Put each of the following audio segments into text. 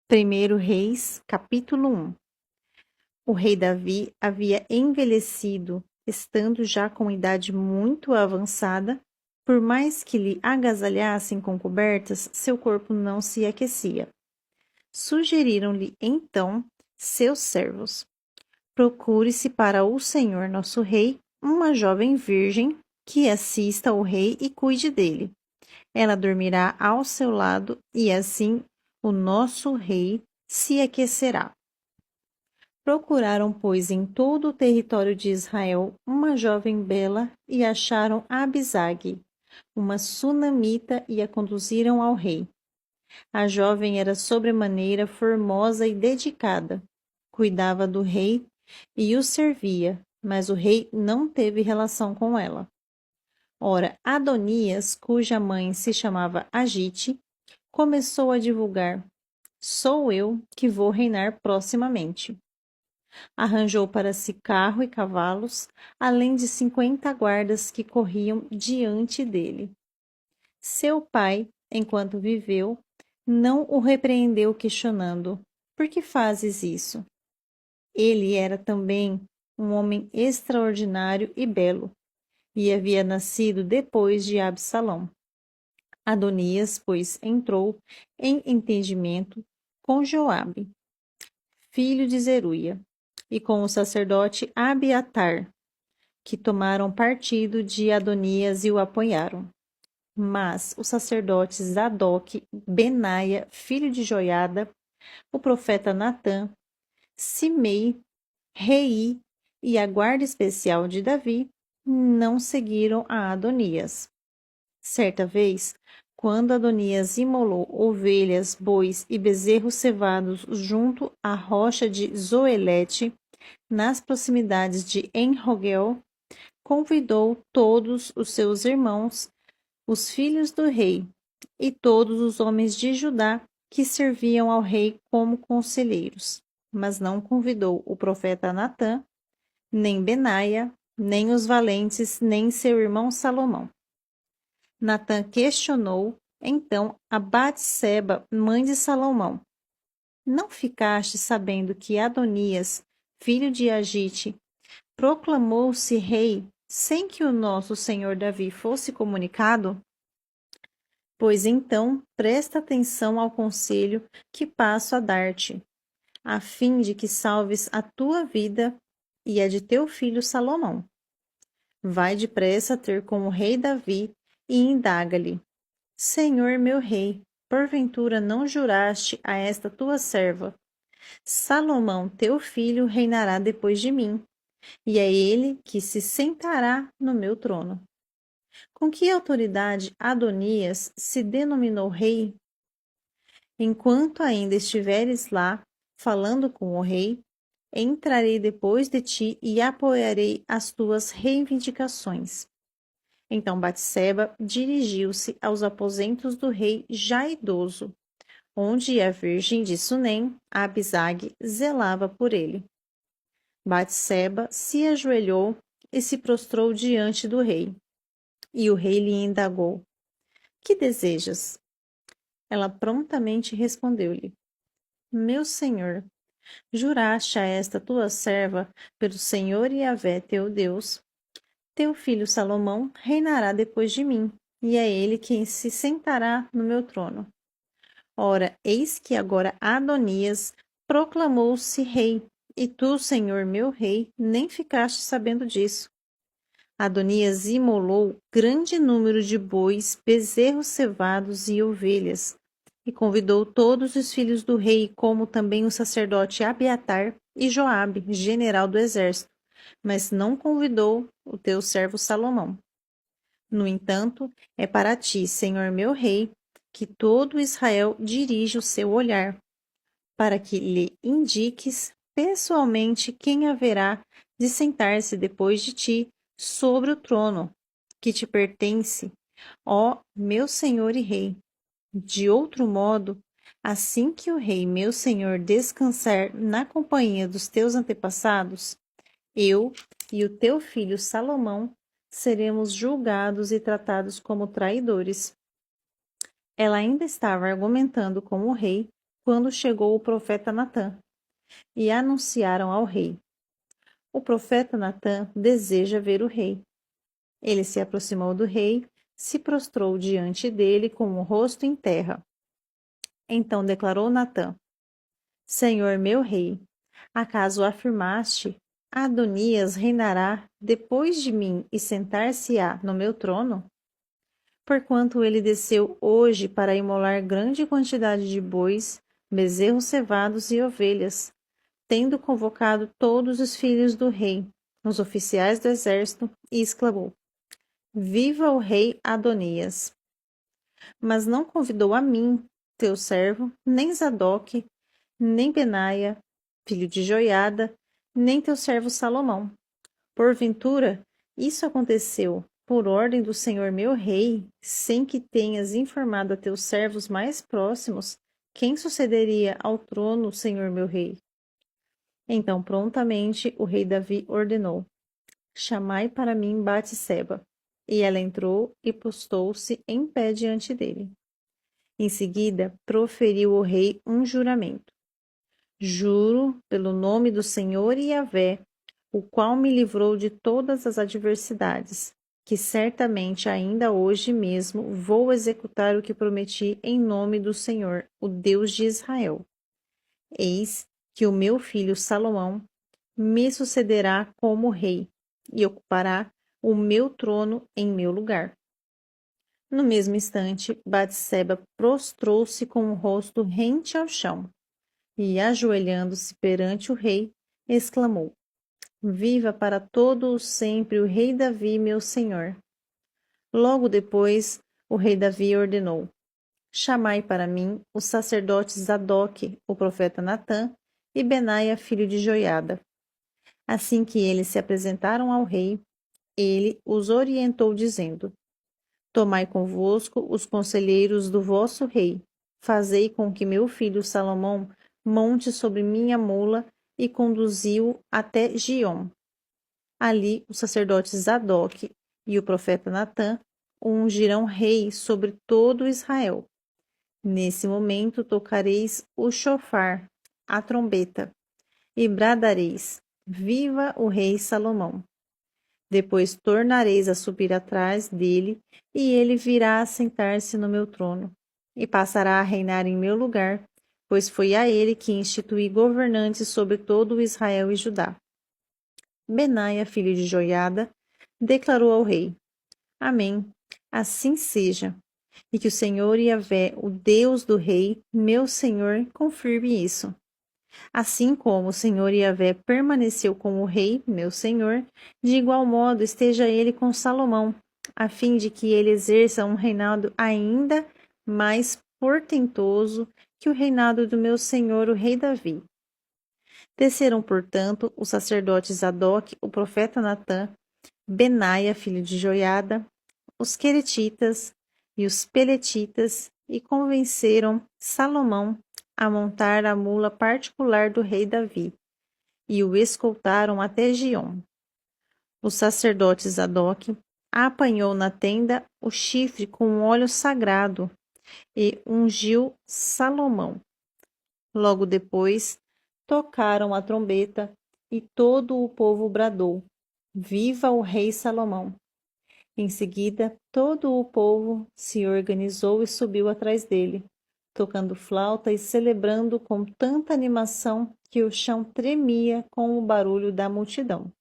1 Reis, capítulo 1. O rei Davi havia envelhecido, estando já com idade muito avançada. Por mais que lhe agasalhassem com cobertas, seu corpo não se aquecia. Sugeriram-lhe então seus servos: procure-se para o Senhor nosso rei uma jovem virgem que assista ao rei e cuide dele. Ela dormirá ao seu lado e assim o nosso rei se aquecerá. Procuraram, pois, em todo o território de Israel uma jovem bela e acharam Abisag, uma sunamita, e a conduziram ao rei. A jovem era sobremaneira formosa e dedicada. Cuidava do rei e o servia, mas o rei não teve relação com ela. Ora, Adonias, cuja mãe se chamava Agite, começou a divulgar: sou eu que vou reinar proximamente. Arranjou para si carro e cavalos, além de 50 guardas que corriam diante dele. Seu pai, enquanto viveu, não o repreendeu, questionando: por que fazes isso? Ele era também um homem extraordinário e belo, e havia nascido depois de Absalão. Adonias, pois, entrou em entendimento com Joabe, filho de Zeruia, e com o sacerdote Abiatar, que tomaram partido de Adonias e o apoiaram. Mas os sacerdotes Zadok, Benaia, filho de Joiada, o profeta Natã, Simei, Rei e a guarda especial de Davi não seguiram a Adonias. Certa vez, quando Adonias imolou ovelhas, bois e bezerros cevados junto à rocha de Zoelete, nas proximidades de Enrogel, convidou todos os seus irmãos, os filhos do rei, e todos os homens de Judá que serviam ao rei como conselheiros, mas não convidou o profeta Natã, nem Benaia, nem os valentes, nem seu irmão Salomão. Natã questionou então a Batseba, mãe de Salomão: não ficaste sabendo que Adonias, filho de Agite, proclamou-se rei sem que o nosso senhor Davi fosse comunicado? Pois então presta atenção ao conselho que passo a dar-te, a fim de que salves a tua vida e a de teu filho Salomão. Vai depressa ter com o rei Davi e indaga-lhe: Senhor meu rei, porventura não juraste a esta tua serva: Salomão teu filho reinará depois de mim, e é ele que se sentará no meu trono? Com que autoridade Adonias se denominou rei? Enquanto ainda estiveres lá, falando com o rei, entrarei depois de ti e apoiarei as tuas reivindicações. Então Batseba dirigiu-se aos aposentos do rei já idoso, onde a virgem de Sunem, Abisag, zelava por ele. Batseba se ajoelhou e se prostrou diante do rei. E o rei lhe indagou: que desejas? Ela prontamente respondeu-lhe: meu senhor, juraste a esta tua serva, pelo Senhor Yahvé teu Deus: teu filho Salomão reinará depois de mim, e é ele quem se sentará no meu trono. Ora, eis que agora Adonias proclamou-se rei, e tu, Senhor meu rei, nem ficaste sabendo disso. Adonias imolou grande número de bois, bezerros cevados e ovelhas, e convidou todos os filhos do rei, como também o sacerdote Abiatar e Joabe, general do exército, mas não convidou o teu servo Salomão. No entanto, é para ti, Senhor meu rei, que todo Israel dirige o seu olhar, para que lhe indiques pessoalmente quem haverá de sentar-se depois de ti sobre o trono que te pertence, ó meu senhor e rei. De outro modo, assim que o rei meu senhor descansar na companhia dos teus antepassados, eu e o teu filho Salomão seremos julgados e tratados como traidores. Ela ainda estava argumentando com o rei quando chegou o profeta Natã, e anunciaram ao rei: O profeta Natã deseja ver o rei. Ele se aproximou do rei, se prostrou diante dele com o rosto em terra. Então declarou Natã: Senhor meu rei, acaso afirmaste: Adonias reinará depois de mim e sentar-se-á no meu trono? Porquanto ele desceu hoje para imolar grande quantidade de bois, bezerros cevados e ovelhas, tendo convocado todos os filhos do rei, os oficiais do exército, e exclamou: Viva o rei Adonias! Mas não convidou a mim, teu servo, nem Zadok, nem Benaia, filho de Joiada, nem teu servo Salomão. Porventura, isso aconteceu por ordem do Senhor meu rei, sem que tenhas informado a teus servos mais próximos quem sucederia ao trono, Senhor meu rei. Então prontamente o rei Davi ordenou: Chamai para mim Batseba. E ela entrou e postou-se em pé diante dele. Em seguida, proferiu o rei um juramento: Juro pelo nome do Senhor Yahvé, o qual me livrou de todas as adversidades, que certamente ainda hoje mesmo vou executar o que prometi em nome do Senhor, o Deus de Israel. Eis que o meu filho Salomão me sucederá como rei e ocupará o meu trono em meu lugar. No mesmo instante, Batseba prostrou-se com o rosto rente ao chão e, ajoelhando-se perante o rei, exclamou: Viva para todo o sempre o rei Davi, meu senhor. Logo depois, o rei Davi ordenou: Chamai para mim os sacerdotes Zadok, o profeta Natã, e Benaia, filho de Joiada. Assim que eles se apresentaram ao rei, ele os orientou, dizendo: Tomai convosco os conselheiros do vosso rei. Fazei com que meu filho Salomão monte sobre minha mula e conduzi-o até Giom. Ali o sacerdote Zadok e o profeta Natã o ungirão rei sobre todo Israel. Nesse momento tocareis o chofar, a trombeta, e bradareis: Viva o rei Salomão! Depois tornareis a subir atrás dele, e ele virá a sentar-se no meu trono, e passará a reinar em meu lugar, pois foi a ele que instituí governantes sobre todo o Israel e Judá. Benaia, filho de Joiada, declarou ao rei: Amém, assim seja, e que o Senhor Yahvé, o Deus do rei, meu senhor, confirme isso. Assim como o Senhor Yahvé permaneceu com o rei, meu senhor, de igual modo esteja ele com Salomão, a fim de que ele exerça um reinado ainda mais portentoso que o reinado do meu senhor, o rei Davi. Desceram, portanto, os sacerdotes Zadok, o profeta Natã, Benaia, filho de Joiada, os queretitas e os peletitas, e convenceram Salomão a montar a mula particular do rei Davi, e o escoltaram até Giom. O sacerdote Zadok apanhou na tenda o chifre com óleo sagrado e ungiu Salomão. Logo depois, tocaram a trombeta e todo o povo bradou: Viva o rei Salomão! Em seguida, todo o povo se organizou e subiu atrás dele, tocando flauta e celebrando com tanta animação que o chão tremia com o barulho da multidão.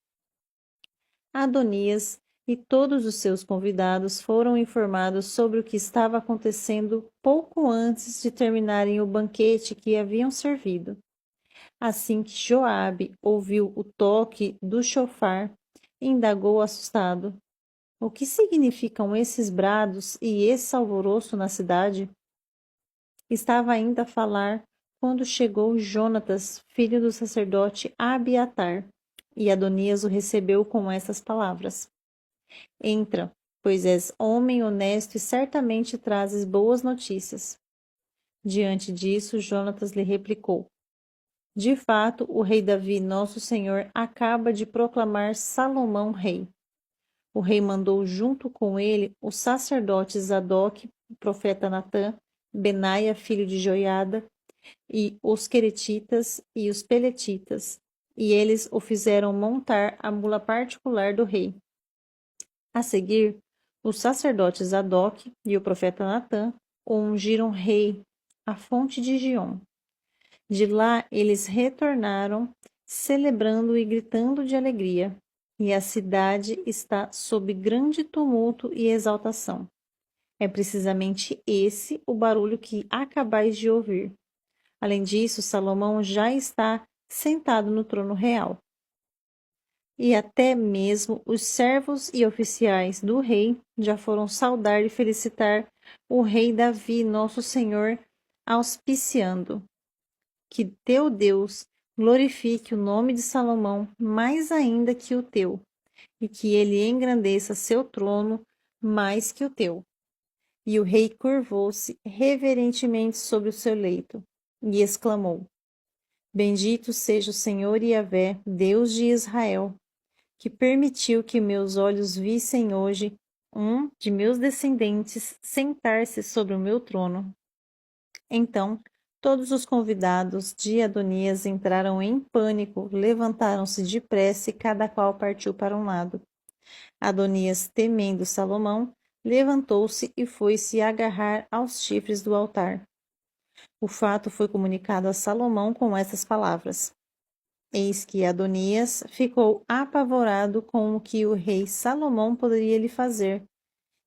Adonias e todos os seus convidados foram informados sobre o que estava acontecendo pouco antes de terminarem o banquete que haviam servido. Assim que Joabe ouviu o toque do chofar, indagou assustado: O que significam esses brados e esse alvoroço na cidade? Estava ainda a falar quando chegou Jonatas, filho do sacerdote Abiatar, e Adonias o recebeu com essas palavras: Entra, pois és homem honesto e certamente trazes boas notícias. Diante disso, Jonatas lhe replicou: De fato, o rei Davi, nosso senhor, acaba de proclamar Salomão rei. O rei mandou junto com ele os sacerdotes Zadok, o profeta Natã, Benaia, filho de Joiada, e os queretitas e os peletitas, e eles o fizeram montar a mula particular do rei. A seguir, os sacerdotes Zadok e o profeta Natã o ungiram rei à fonte de Giom. De lá eles retornaram, celebrando e gritando de alegria, e a cidade está sob grande tumulto e exaltação. É precisamente esse o barulho que acabais de ouvir. Além disso, Salomão já está sentado no trono real. E até mesmo os servos e oficiais do rei já foram saudar e felicitar o rei Davi, nosso Senhor, auspiciando. Que teu Deus glorifique o nome de Salomão mais ainda que o teu, e que ele engrandeça seu trono mais que o teu. E o rei curvou-se reverentemente sobre o seu leito e exclamou: Bendito seja o Senhor Yahvé, Deus de Israel, que permitiu que meus olhos vissem hoje um de meus descendentes sentar-se sobre o meu trono. Então, todos os convidados de Adonias entraram em pânico, levantaram-se depressa e cada qual partiu para um lado. Adonias, temendo Salomão, levantou-se e foi se agarrar aos chifres do altar. O fato foi comunicado a Salomão com essas palavras. Eis que Adonias ficou apavorado com o que o rei Salomão poderia lhe fazer,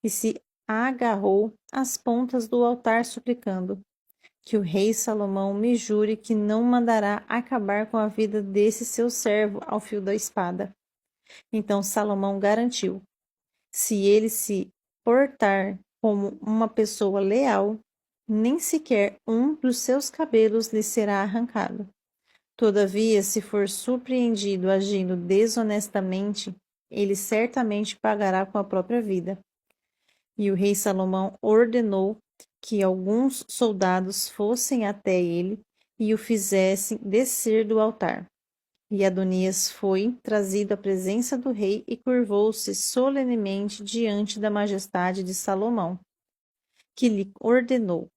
e se agarrou às pontas do altar, suplicando: Que o rei Salomão me jure que não mandará acabar com a vida desse seu servo ao fio da espada. Então Salomão garantiu: se ele se portar como uma pessoa leal, nem sequer um dos seus cabelos lhe será arrancado. Todavia, se for surpreendido agindo desonestamente, ele certamente pagará com a própria vida. E o rei Salomão ordenou que alguns soldados fossem até ele e o fizessem descer do altar. E Adonias foi trazido à presença do rei e curvou-se solenemente diante da majestade de Salomão, que lhe ordenou: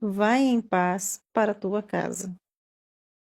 Vai em paz para tua casa.